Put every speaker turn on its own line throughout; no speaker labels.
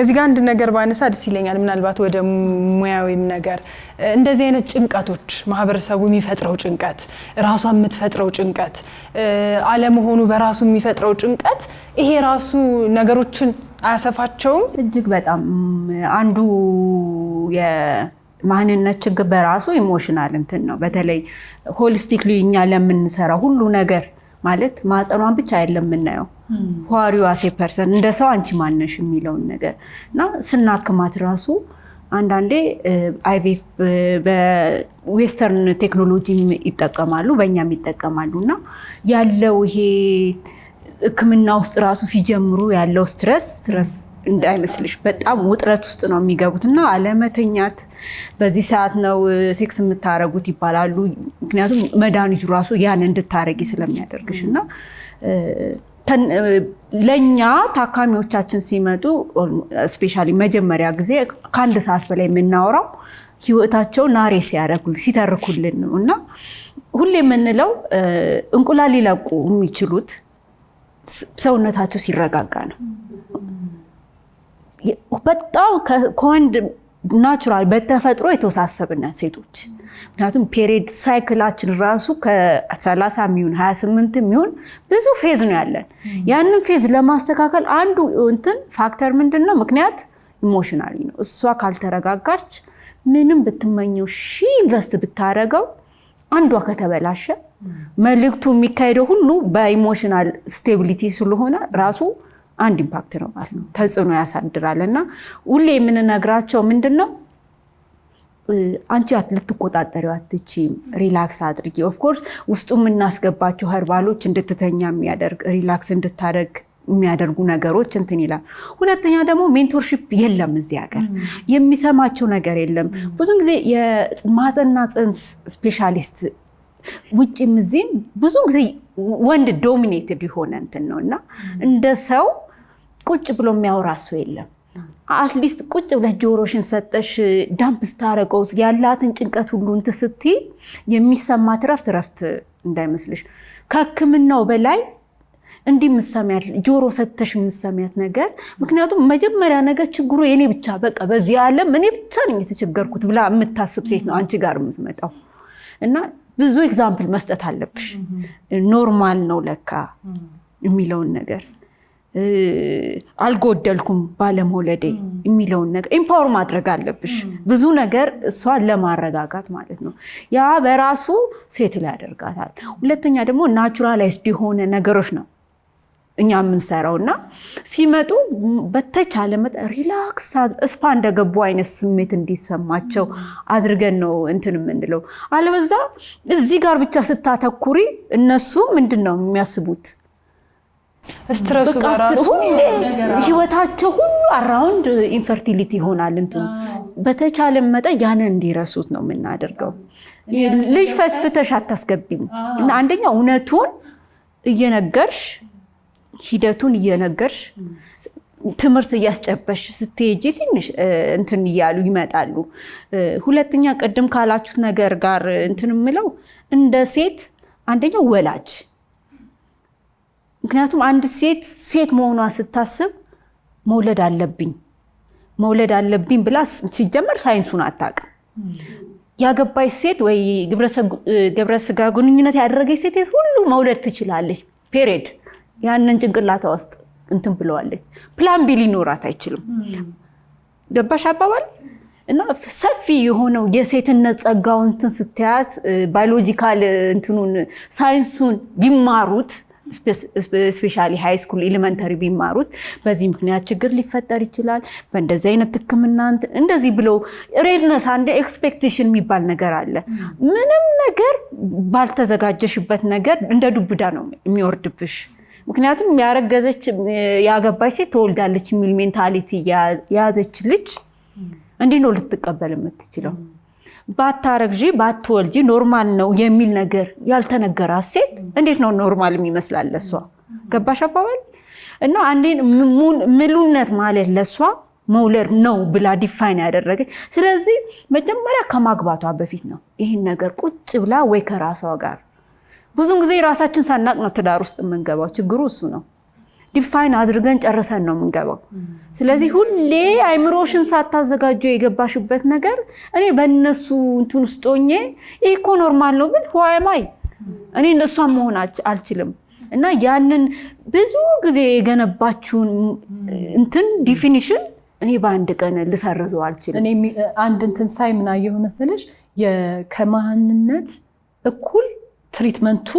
እዚህ ጋር አንድ ነገር ባነሳ ደስ ይለኛል ምናልባት ወደ ሙያዊም ነገር እንደዚህ አይነት ጭንቀቶች ማህበረሰቡ የሚፈጥረው ጭንቀት ራሷ የምትፈጥረው ጭንቀት አለመሆኑ በራሱ የሚፈጥረው ጭንቀት ይሄ ራሱ ነገሮችን አያሰፋቸውም
እጅግ በጣም አንዱ የማንነት ችግር በራሱ ኢሞሽናል እንትን ነው በተለይ ሆሊስቲክሊ እኛ ለምንሰራ ሁሉ ነገር ማለት ማጸኗን ብቻ አይደለም የምናየው ዋሪው አሴ ፐርሰን እንደ ሰው አንቺ ማነሽ የሚለውን ነገር እና ስናክማት ራሱ አንዳንዴ አይቪኤፍ በዌስተርን ቴክኖሎጂ ይጠቀማሉ በእኛም ይጠቀማሉና ያለው ይሄ ህክምና ውስጥ ራሱ ሲጀምሩ ያለው ስትረስ እንዳይመስልሽ በጣም ውጥረት ውስጥ ነው የሚገቡትና አለመተኛት በዚህ ሰዓት ነው ሴክስ የምታረጉት ይባላሉ ምክንያቱም መድኃኒቱ ራሱ ያን እንድታረጊ ስለሚያደርግሽና ለኛ ታካሚዎቻችን ሲመጡ ስፔሻሊ መጀመሪያ ጊዜ ከአንድ ሰዓት በላይ የምናወራው ህይወታቸው ናሬስ ያደርጉልን ሲተርኩልን ነውና ሁሌ የምንለው እንቁላል ሊለቁ የሚችሉት ሰውነታቸው ሲረጋጋ ነው በጣም ከወንድ ናቹራል በተፈጥሮ የተወሳሰብና ሴቶች ምክንያቱም ፔሪድ ሳይክላችን ራሱ ከ30 ሚሊዮን 28 ሚሊዮን ብዙ ፌዝ ነው ያለን ያንን ፌዝ ለማስተካከል አንዱ እንትን ፋክተር ምንድነው ምክንያት ኢሞሽናሊ ነው እሷ ካልተረጋጋች ምንም ብትመኘው ኢንቨስት ብታረገው አንዷ ከተበላሸ መልክቱ የሚካሄደው ሁሉ በኢሞሽናል ስቴቢሊቲ ስለሆነ ራሱ አንድ ኢምፓክት ነው ማለት ነው ተጽዕኖ ያሳድራልና ሁሌ የምንነግራቸው ምንድነው አንቺ ልትቆጣጠሪው አትችይም ሪላክስ አድርጊ ኦፍ ኮርስ ውስጡ የምናስገባቸው ኸርባሎች እንድትተኛ የሚያደርግ ሪላክስ እንድታደርግ የሚያደርጉ ነገሮች እንትን ይላል ሁለተኛ ደግሞ ሜንቶርሺፕ የለም እዚህ ሀገር የሚሰማቸው ነገር የለም ብዙ ጊዜ የማህፀንና ጽንስ ስፔሻሊስት ውጪም እዚህም ብዙ ጊዜ ወንድ ዶሚኔትድ የሆነ እንትን ነውና እንደ ሰው ቁጭ ብሎ የሚያወራ ሰው የለም አትሊስት ቁጭ ብለሽ ጆሮሽን ሰጠሽ ዳምፕ ስታረገው ያላትን ጭንቀት ሁሉ እንት ስትይ የሚሰማት ረፍት እንዳይመስልሽ ከህክምናው በላይ እንዲህ ምሰሚያት ጆሮ ሰተሽ ምሰሚያት ነገር ምክንያቱም መጀመሪያ ነገር ችግሩ የኔ ብቻ በቃ በዚህ ዓለም እኔ ብቻ ነኝ የተቸገርኩት ብላ የምታስብ ሴት ነው አንቺ ጋር የምትመጣው እና ብዙ ኤግዛምፕል መስጠት አለብሽ ኖርማል ነው ለካ የሚለውን ነገር አልጎደልኩም ባለመውለዴ የሚለውን ነገር ኢምፓወር ማድረግ አለብሽ ብዙ ነገር እሷን ለማረጋጋት ማለት ነው ያ በራሱ ሴት ላይ ያደርጋታል ሁለተኛ ደግሞ ናቹራላይዝድ የሆነ ነገሮች ነው እኛ የምንሰራውና ሲመጡ በተቻለ መጠን ሪላክስ እስፓ እንደገቡ አይነት ስሜት እንዲሰማቸው አድርገን ነው እንትን የምንለው አለበዛ እዚህ ጋር ብቻ ስታተኩሪ እነሱ ምንድነው የሚያስቡት
ስትረሱ በራሱ
ህይወታቸው ሁሉ አራውንድ ኢንፈርቲሊቲ ይሆናል እንትን በተቻለ መጠን ያን እንዲረሱት ነው የምናደርገው ልጅ ፈስፍተሽ አታስገቢም እና አንደኛ እውነቱን እየነገርሽ ሂደቱን እየነገርሽ ትምህርት እያስጨበሽ ስትሄጂ ትንሽ እንትን ይያሉ ይመጣሉ ሁለተኛ ቀደም ካላችሁት ነገር ጋር እንትን ምለው እንደ ሴት አንደኛው ወላጅ ምክንያቱም አንድ ሴት መሆኗ ስታስብ መውለድ አለብኝ ብላ ሲጀመር ሳይንሱን አታውቅም ያገባች ሴት ወይ ግብረ ስጋ ግንኙነት ያደረገች ሴት ሁሉ መውለድ ትችላለች ፔሪድ ያንን ጭንቅላቷ ውስጥ እንትን ብለዋለች ፕላን ቢ ሊኖራት አይችልም ገባሽ አባባል እና ሰፊ የሆነው የሴትነት ጸጋውን እንትን ስትያዝ ባዮሎጂካል እንትኑን ሳይንሱን ቢማሩት ስፔሻሊ ሃይ ስኩል ኤሌመንተሪ ቢማሩት በዚህ ምክንያት ችግር ሊፈጠር ይችላል በእንደዚህ አይነት ህክምና እንደዚህ ብለው ሬድነስ አንድ ኤክስፔክቴሽን የሚባል ነገር አለ ምንም ነገር ባልተዘጋጀሽበት ነገር እንደ ዱብዳ ነው የሚወርድብሽ ምክንያቱም ያረገዘች ያገባች ሴት ተወልዳለች የሚል ሜንታሊቲ ያዘች ልጅ እንዴት ነው ልትቀበል የምትችለው ባታረግጂ ባትወልጂ ኖርማል ነው የሚል ነገር ያልተነገራት ሴት እንዴት ነው ኖርማል የሚመስላል ለሷ ገባሽ አባባል እና አንዴን ምሉነት ማለት ለሷ መውለድ ነው ብላ ዲፋይን ያደረገች ስለዚህ መጀመሪያ ከማግባቷ በፊት ነው ይሄን ነገር ቁጭ ብላ ወይ ከራሷ ጋር ብዙ ጊዜ ራሳችን ሳናቅ ነው ትዳር ውስጥ የምንገባው ችግሩ እሱ ነው ዲፋይን አድርገን ጨርሰን ነው የምንገባው። ስለዚህ ሁሌ አይምሮሽን ሳታዘጋጁ የገባሽበት ነገር እኔ በእነሱ እንትን ውስጥ ሆኜ ይሄ እኮ ኖርማል ነው ብል ዋይማይ እኔ እነሷን መሆን አልችልም። እና ያንን ብዙ ጊዜ የገነባችሁን እንትን ዲፊኒሽን እኔ በአንድ ቀን ልሰርዘው አልችልም።
እኔ አንድ እንትን ሳይ ምን አየሁ መሰለሽ ከማንነት እኩል ትሪትመንቱ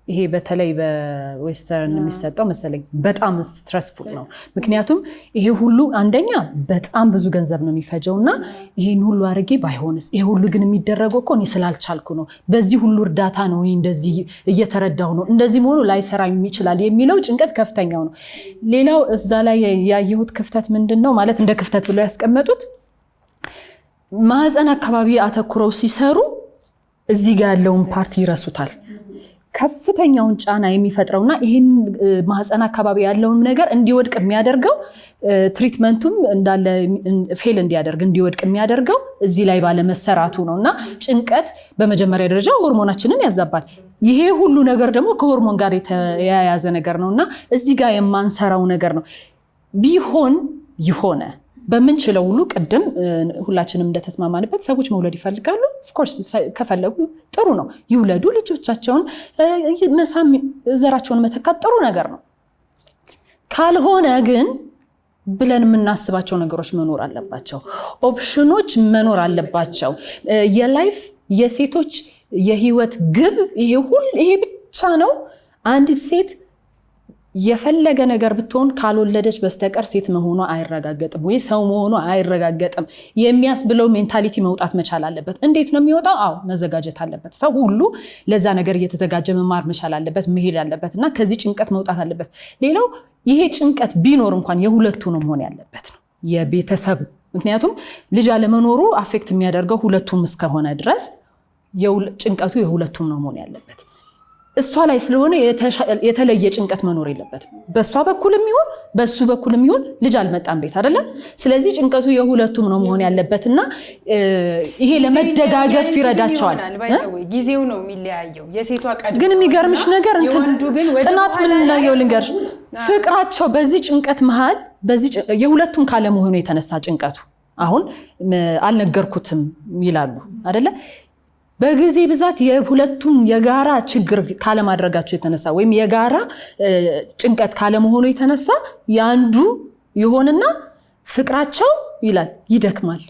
ይሄ በተለይ በዌስተርን የሚሰጠው መሰለኝ በጣም ስትረስፉል ነው። ምክንያቱም ይሄ ሁሉ አንደኛ በጣም ብዙ ገንዘብ ነው የሚፈጀውና ይሄን ሁሉ አድርጌ ባይሆንስ ይሄ ሁሉ ግን የሚደረገው እኮ እኔ ስላልቻልኩ ነው፣ በዚህ ሁሉ እርዳታ ነው እኔ እንደዚህ እየተረዳሁ ነው፣ እንደዚህ መሆኑ ላይሰራ ይችላል የሚለው ጭንቀት ከፍተኛው ነው። ሌላው እዛ ላይ ያየሁት ክፍተት ምንድነው ማለት እንደ ክፍተት ብለው ያስቀመጡት ማህፀን አካባቢ አተኩረው ሲሰሩ እዚህ ጋር ያለውን ፓርቲ ይረሱታል። ከፍተኛውን ጫና የሚፈጥረውና ይሄን ማህፀን አካባቢ ያለውን ነገር እንዲወድቅ የሚያደርገው ትሪትመንቱም እንዳለ ፌል እንዲያደርግ እንዲወድቅ የሚያደርገው እዚህ ላይ ባለ መሰራቱ ነውና ጭንቀት በመጀመሪያ ደረጃ ሆርሞናችንን ያዛባል። ይሄ ሁሉ ነገር ደግሞ ከሆርሞን ጋር የተያያዘ ነገር ነውና እዚህ ጋር የማንሰራው ነገር ነው። ቢሆን ይሆነ በምንችለው ሁሉ ቅድም ሁላችንም እንደተስማማንበት ሰዎች መውለድ ይፈልጋሉ። ኦፍ ኮርስ ከፈለጉ ጥሩ ነው፣ ይውለዱ። ልጆቻቸውን መሳም ዘራቸውን መተካት ጥሩ ነገር ነው። ካልሆነ ግን ብለን የምናስባቸው ነገሮች መኖር አለባቸው። ኦፕሽኖች መኖር አለባቸው። የላይፍ የሴቶች የህይወት ግብ ይሄ ብቻ ነው። አንዲት ሴት የፈለገ ነገር ብትሆን ካልወለደች በስተቀር ሴት መሆኗ አይረጋገጥም ወይ ሰው መሆኗ አይረጋገጥም የሚያስብለው ሜንታሊቲ መውጣት መቻል አለበት። እንዴት ነው የሚወጣው? አዎ መዘጋጀት አለበት። ሰው ሁሉ ለዛ ነገር እየተዘጋጀ መማር መቻል አለበት፣ መሄድ አለበት እና ከዚህ ጭንቀት መውጣት አለበት። ሌላው ይሄ ጭንቀት ቢኖር እንኳን የሁለቱ ነው መሆን ያለበት ነው የቤተሰብ። ምክንያቱም ልጅ አለመኖሩ አፌክት የሚያደርገው ሁለቱም እስከሆነ ድረስ ጭንቀቱ የሁለቱም ነው መሆን ያለበት። እሷ ላይ ስለሆነ የተለየ ጭንቀት መኖር የለበትም። በእሷ በኩልም ይሁን በሱ በኩልም ይሁን ልጅ አልመጣም ቤት አይደለም። ስለዚህ ጭንቀቱ የሁለቱም ነው መሆን ያለበትና ይሄ ለመደጋገፍ ይረዳቸዋል።
ጊዜው ነው የሚለያየው። የሴቷ ቀድሞ
ግን የሚገርምሽ ነገር ጥናት ምን ነው ልንገርሽ፣ ፍቅራቸው በዚህ ጭንቀት መሃል የሁለቱም ካለመሆኑ የተነሳ ጭንቀቱ አሁን አልነገርኩትም ይላሉ አይደለ? በጊዜ ብዛት የሁለቱም የጋራ ችግር ካለማድረጋቸው የተነሳ ወይም የጋራ ጭንቀት ካለመሆኑ የተነሳ ያንዱ ይሆንና ፍቅራቸው ይላል ይደክማል።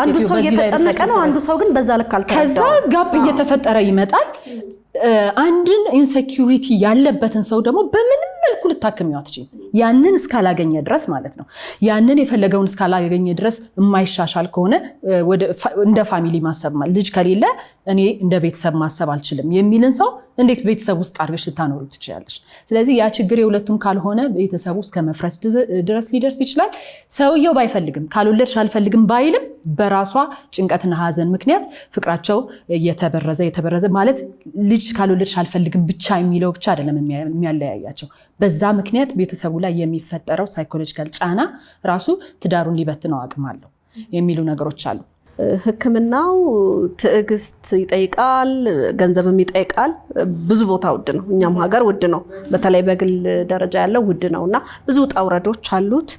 አንዱ ሰው እየተጨነቀ ነው፣ አንዱ ሰው ግን በዛ ልክ አልተረዳው።
ከዛ ጋፕ እየተፈጠረ ይመጣል። አንድን ኢንሴኪዩሪቲ ያለበትን ሰው ደግሞ በምንም መልኩ ልታከሚው አትችይም፣ ያንን እስካላገኘ ድረስ ማለት ነው። ያንን የፈለገውን እስካላገኘ ድረስ የማይሻሻል ከሆነ እንደ ፋሚሊ ማሰብ ልጅ ከሌለ እኔ እንደ ቤተሰብ ማሰብ አልችልም የሚልን ሰው እንዴት ቤተሰብ ውስጥ አድርገሽ ልታኖሩ ትችላለሽ? ስለዚህ ያ ችግር የሁለቱም ካልሆነ ቤተሰቡ እስከ መፍረስ ድረስ ሊደርስ ይችላል። ሰውየው ባይፈልግም ካልወለድሽ አልፈልግም ባይልም በራሷ ጭንቀትና ሀዘን ምክንያት ፍቅራቸው የተበረዘ ማለት ልጅ ካልወለድሽ አልፈልግም ብቻ የሚለው ብቻ አይደለም የሚያለያያቸው። በዛ ምክንያት ቤተሰቡ ላይ የሚፈጠረው ሳይኮሎጂካል ጫና ራሱ ትዳሩን ሊበትነው አቅም አለው የሚሉ ነገሮች አሉ።
ሕክምናው ትዕግስት ይጠይቃል፣ ገንዘብም ይጠይቃል። ብዙ ቦታ ውድ ነው፣ እኛም ሀገር ውድ ነው። በተለይ በግል ደረጃ ያለው ውድ ነውና ብዙ ውጣ ውረዶች አሉት።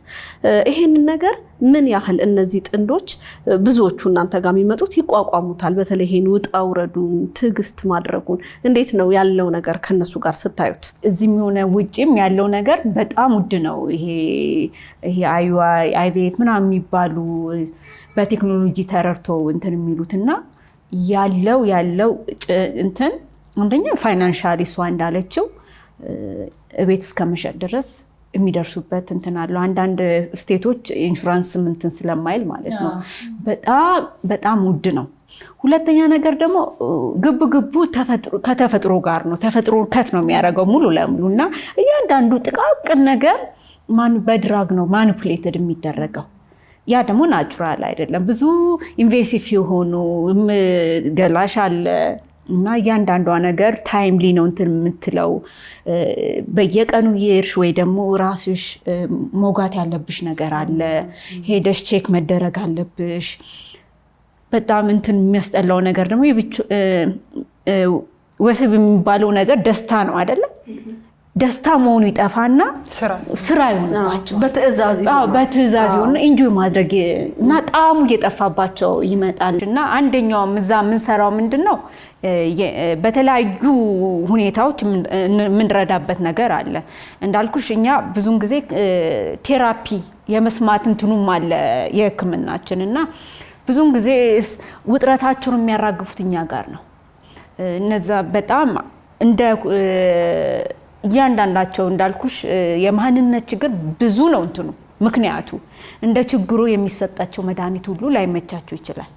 ይሄንን ነገር ምን ያህል እነዚህ ጥንዶች ብዙዎቹ እናንተ ጋር የሚመጡት ይቋቋሙታል? በተለይ ይሄን ውጣ ውረዱን ትዕግስት ማድረጉን እንዴት ነው ያለው ነገር ከነሱ ጋር ስታዩት?
እዚህም ሆነ ውጭም ያለው ነገር በጣም ውድ ነው። ይሄ አይቪኤፍ ምናምን የሚባሉ በቴክኖሎጂ ተረድቶ እንትን የሚሉትና ያለው እንትን አንደኛ ፋይናንሻሊ እሷ እንዳለችው ቤት እስከመሸጥ ድረስ የሚደርሱበት እንትን አለው። አንዳንድ ስቴቶች ኢንሹራንስ እንትን ስለማይል ማለት ነው። በጣም ውድ ነው። ሁለተኛ ነገር ደግሞ ግቡ ከተፈጥሮ ጋር ነው። ተፈጥሮ ከት ነው የሚያደርገው ሙሉ ለሙሉ እና እያንዳንዱ ጥቃቅን ነገር በድራግ ነው ማኒፑሌትድ የሚደረገው። ያ ደግሞ ናቹራል አይደለም። ብዙ ኢንቬሲቭ የሆኑ ገላሽ አለ እና እያንዳንዷ ነገር ታይምሊ ነው እንትን የምትለው። በየቀኑ የእርሽ ወይ ደግሞ ራስሽ ሞጋት ያለብሽ ነገር አለ። ሄደሽ ቼክ መደረግ አለብሽ። በጣም እንትን የሚያስጠላው ነገር ደግሞ ወሲብ የሚባለው ነገር ደስታ ነው አይደለም? ደስታ መሆኑ ይጠፋና ስራ ይሆንባቸው በትዕዛዝ ይሆን ኢንጆይ ማድረግ እና ጣዕሙ እየጠፋባቸው ይመጣል። እና አንደኛው እዛ የምንሰራው ምንድነው በተለያዩ ሁኔታዎች የምንረዳበት ነገር አለ። እንዳልኩሽ እኛ ብዙን ጊዜ ቴራፒ የመስማት እንትኑም አለ የሕክምናችን እና ብዙን ጊዜ ውጥረታቸውን የሚያራግፉት እኛ ጋር ነው። እነዛ በጣም እንደ እያንዳንዳቸው እንዳልኩሽ የማንነት ችግር ብዙ ነው እንትኑ ምክንያቱ እንደ ችግሩ የሚሰጣቸው መድኃኒት ሁሉ ላይመቻቸው ይችላል።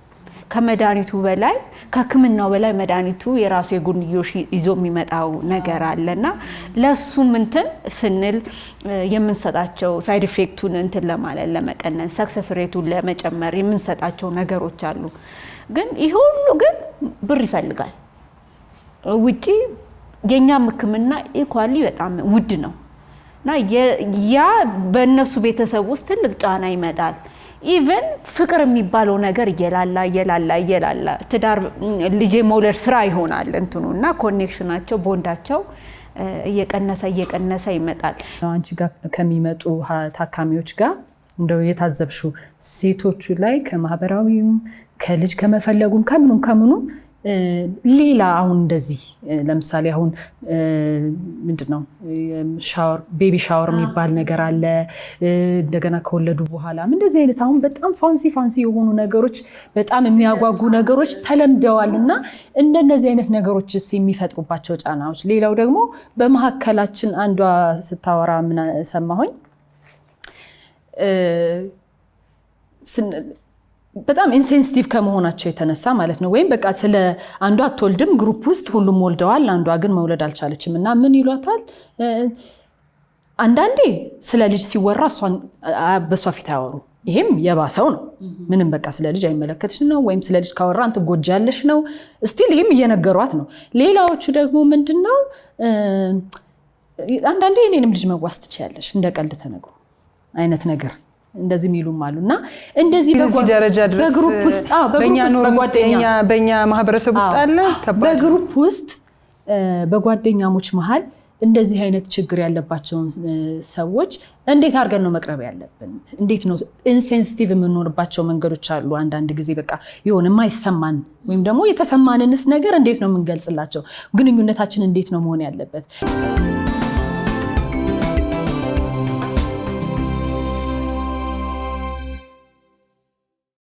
ከመድኃኒቱ በላይ ከሕክምናው በላይ መድኃኒቱ የራሱ የጎንዮሽ ይዞ የሚመጣው ነገር አለና ለሱም እንትን ስንል የምንሰጣቸው ሳይድ ኢፌክቱን እንትን ለማለት ለመቀነስ ሰክሰስ ሬቱን ለመጨመር የምንሰጣቸው ነገሮች አሉ። ግን ይሄ ሁሉ ግን ብር ይፈልጋል። ውጪ የኛም ሕክምና ኢኳሊ በጣም ውድ ነው እና ያ በእነሱ ቤተሰብ ውስጥ ትልቅ ጫና ይመጣል። ኢቨን ፍቅር የሚባለው ነገር እየላላ ትዳር ልጅ መውለድ ስራ ይሆናል እንትኑ እና ኮኔክሽናቸው ቦንዳቸው እየቀነሰ ይመጣል።
አንቺ ጋር ከሚመጡ ታካሚዎች ጋር እንደው የታዘብሽው ሴቶቹ ላይ ከማህበራዊም ከልጅ ከመፈለጉም ከምኑም ሌላ አሁን እንደዚህ ለምሳሌ አሁን ምንድነው ሻወር ቤቢ ሻወር የሚባል ነገር አለ። እንደገና ከወለዱ በኋላም እንደዚህ አይነት አሁን በጣም ፋንሲ የሆኑ ነገሮች በጣም የሚያጓጉ ነገሮች ተለምደዋልና እንደነዚህ አይነት ነገሮችስ የሚፈጥሩባቸው ጫናዎች። ሌላው ደግሞ በመሀከላችን አንዷ ስታወራ ምን ሰማሁኝ በጣም ኢንሴንሲቲቭ ከመሆናቸው የተነሳ ማለት ነው። ወይም በቃ ስለ አንዷ አትወልድም ግሩፕ ውስጥ ሁሉም ወልደዋል፣ አንዷ ግን መውለድ አልቻለችም እና ምን ይሏታል አንዳንዴ ስለ ልጅ ሲወራ በሷ ፊት አያወሩ። ይሄም የባሰው ነው። ምንም በቃ ስለ ልጅ አይመለከትሽ ነው ወይም ስለ ልጅ ካወራ አንተ ጎጃለሽ ነው ስቲል ይሄም እየነገሯት ነው። ሌላዎቹ ደግሞ ምንድነው አንዳንዴ እኔንም ልጅ መዋስ ትችያለሽ እንደ ቀልድ ተነግሮ አይነት ነገር እንደዚህ ሚሉም አሉና እንደዚህ
ደረጃ ድረስ
በግሩፕ ውስጥ በኛ ማህበረሰብ ውስጥ አለ። በግሩፕ ውስጥ በጓደኛሞች መሃል እንደዚህ አይነት ችግር ያለባቸውን ሰዎች እንዴት አድርገን ነው መቅረብ ያለብን? እንዴት ነው ኢንሴንሲቲቭ የምንኖርባቸው መንገዶች አሉ። አንዳንድ ጊዜ በቃ የሆነ የማይሰማን ወይም ደግሞ የተሰማንንስ ነገር እንዴት ነው የምንገልጽላቸው? ግንኙነታችን እንዴት ነው መሆን ያለበት?